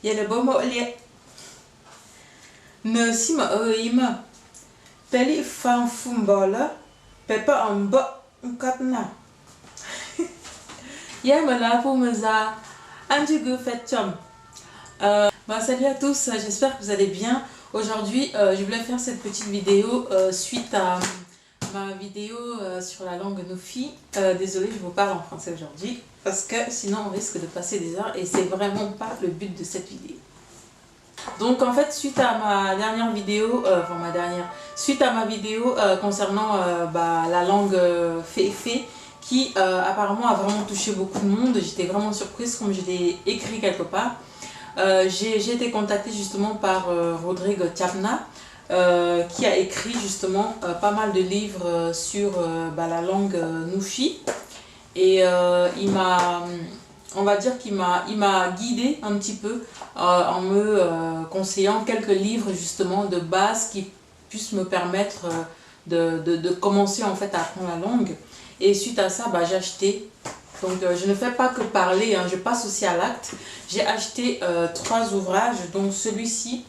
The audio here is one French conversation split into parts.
Yele bomo lie. Ne sima ima. Peli fan fumbola. Pepa ambo katna. Yamala pour meza. Anjugu fetchum. Salut à tous, j'espère que vous allez bien. Aujourd'hui, je voulais faire cette petite vidéo suite à ma vidéo sur la langue Nufi. Désolée, je vous parle en français aujourd'hui parce que sinon on risque de passer des heures et c'est vraiment pas le but de cette vidéo. Donc en fait, suite à ma dernière vidéo, suite à ma vidéo concernant la langue Féfé, qui apparemment a vraiment touché beaucoup de monde, j'étais vraiment surprise comme je l'ai écrit quelque part. J'ai été contactée justement par Rodrigue Tiapna, qui a écrit justement pas mal de livres sur la langue Nufi. Et on va dire qu'il m'a guidée un petit peu en me conseillant quelques livres justement de base qui puissent me permettre de commencer en fait à apprendre la langue. Et suite à ça, j'ai acheté. Donc je ne fais pas que parler, hein, je passe aussi à l'acte. J'ai acheté 3 ouvrages, donc celui-ci,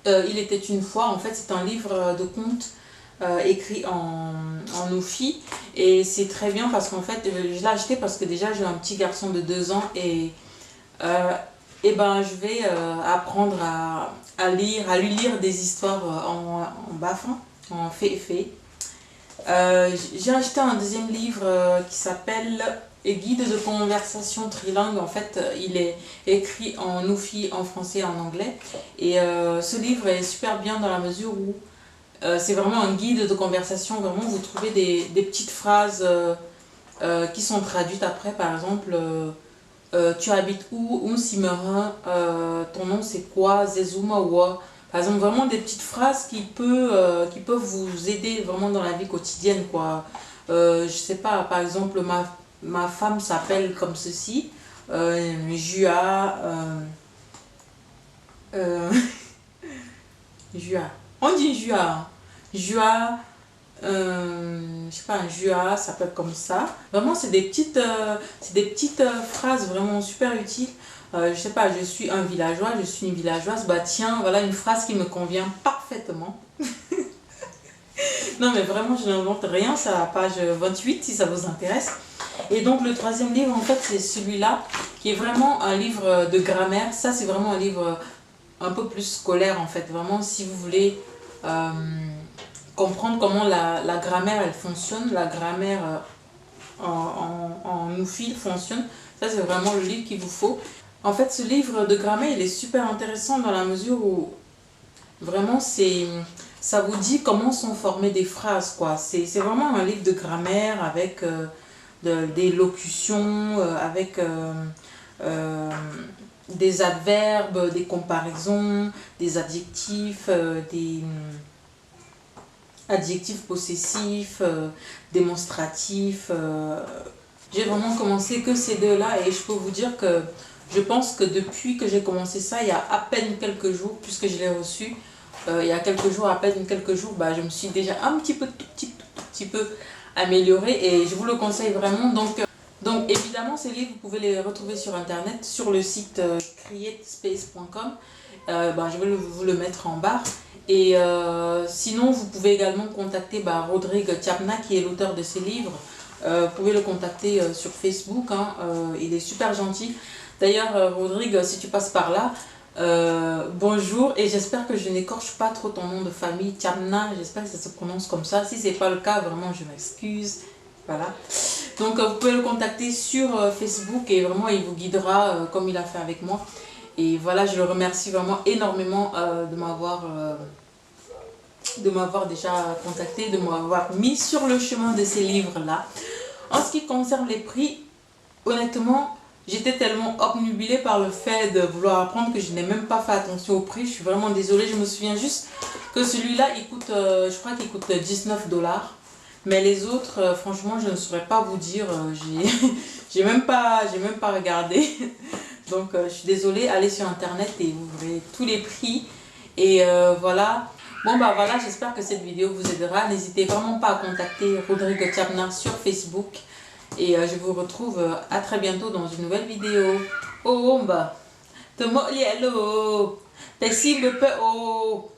il était une fois, en fait c'est un livre de contes écrit en Nufi. Et c'est très bien parce qu'en fait, je l'ai acheté parce que déjà j'ai un petit garçon de 2 ans et je vais apprendre à lui lire des histoires en bafin, en Féfé. J'ai acheté un deuxième livre qui s'appelle Guide de conversation trilingue. En fait, il est écrit en Nufi, en français et en anglais. Et ce livre est super bien dans la mesure où c'est vraiment un guide de conversation. Vraiment, vous trouvez des petites phrases qui sont traduites après. Par exemple, tu habites où? Unsimerin, ton nom c'est quoi? Zezuma Wa. Par exemple, vraiment des petites phrases qui peuvent vous aider vraiment dans la vie quotidienne, quoi. Je sais pas, par exemple, ma femme s'appelle comme ceci. Jua. Jua. On dit Jua. Hein. Jua. Je sais pas, un Jua s'appelle comme ça. Vraiment, c'est des petites phrases vraiment super utiles. Je sais pas, je suis un villageois, je suis une villageoise. Tiens, voilà une phrase qui me convient parfaitement. Non, mais vraiment, je n'invente rien. C'est à la page 28 si ça vous intéresse. Et donc, le troisième livre, en fait, c'est celui-là qui est vraiment un livre de grammaire. Ça, c'est vraiment un livre un peu plus scolaire, en fait. Vraiment, si vous voulez comprendre comment la grammaire, elle fonctionne, la grammaire en Nufi fonctionne, ça, c'est vraiment le livre qu'il vous faut. En fait, ce livre de grammaire, il est super intéressant dans la mesure où vraiment ça vous dit comment sont formées des phrases, quoi. C'est vraiment un livre de grammaire avec des locutions, avec des adverbes, des comparaisons, des adjectifs, des adjectifs possessifs, démonstratifs. J'ai vraiment commencé que ces deux-là et je peux vous dire que je pense que depuis que j'ai commencé ça, il y a à peine quelques jours, puisque je l'ai reçu, il y a quelques jours, à peine quelques jours, je me suis déjà un petit peu améliorée et je vous le conseille vraiment. Donc évidemment, ces livres, vous pouvez les retrouver sur internet, sur le site createspace.com. Je vais vous le mettre en barre. Et sinon, vous pouvez également contacter Rodrigue Tiapna, qui est l'auteur de ces livres. Vous pouvez le contacter sur Facebook, hein, il est super gentil. D'ailleurs, Rodrigue, si tu passes par là, bonjour et j'espère que je n'écorche pas trop ton nom de famille, Tiapna, j'espère que ça se prononce comme ça. Si ce n'est pas le cas, vraiment, je m'excuse. Voilà. Donc, vous pouvez le contacter sur Facebook et vraiment, il vous guidera comme il a fait avec moi. Et voilà, je le remercie vraiment énormément de m'avoir déjà contacté, de m'avoir mis sur le chemin de ces livres-là. En ce qui concerne les prix, honnêtement, j'étais tellement obnubilée par le fait de vouloir apprendre que je n'ai même pas fait attention au prix. Je suis vraiment désolée. Je me souviens juste que celui-là, il coûte, je crois qu'il coûte 19 $. Mais les autres, franchement, je ne saurais pas vous dire. J'ai même pas regardé. Donc, je suis désolée. Allez sur Internet et vous verrez tous les prix. Et voilà. Bon, voilà, j'espère que cette vidéo vous aidera. N'hésitez vraiment pas à contacter Rodrigue Tiapna sur Facebook. Et je vous retrouve à très bientôt dans une nouvelle vidéo. Oh, Tomo lielo. Pessi me pe o.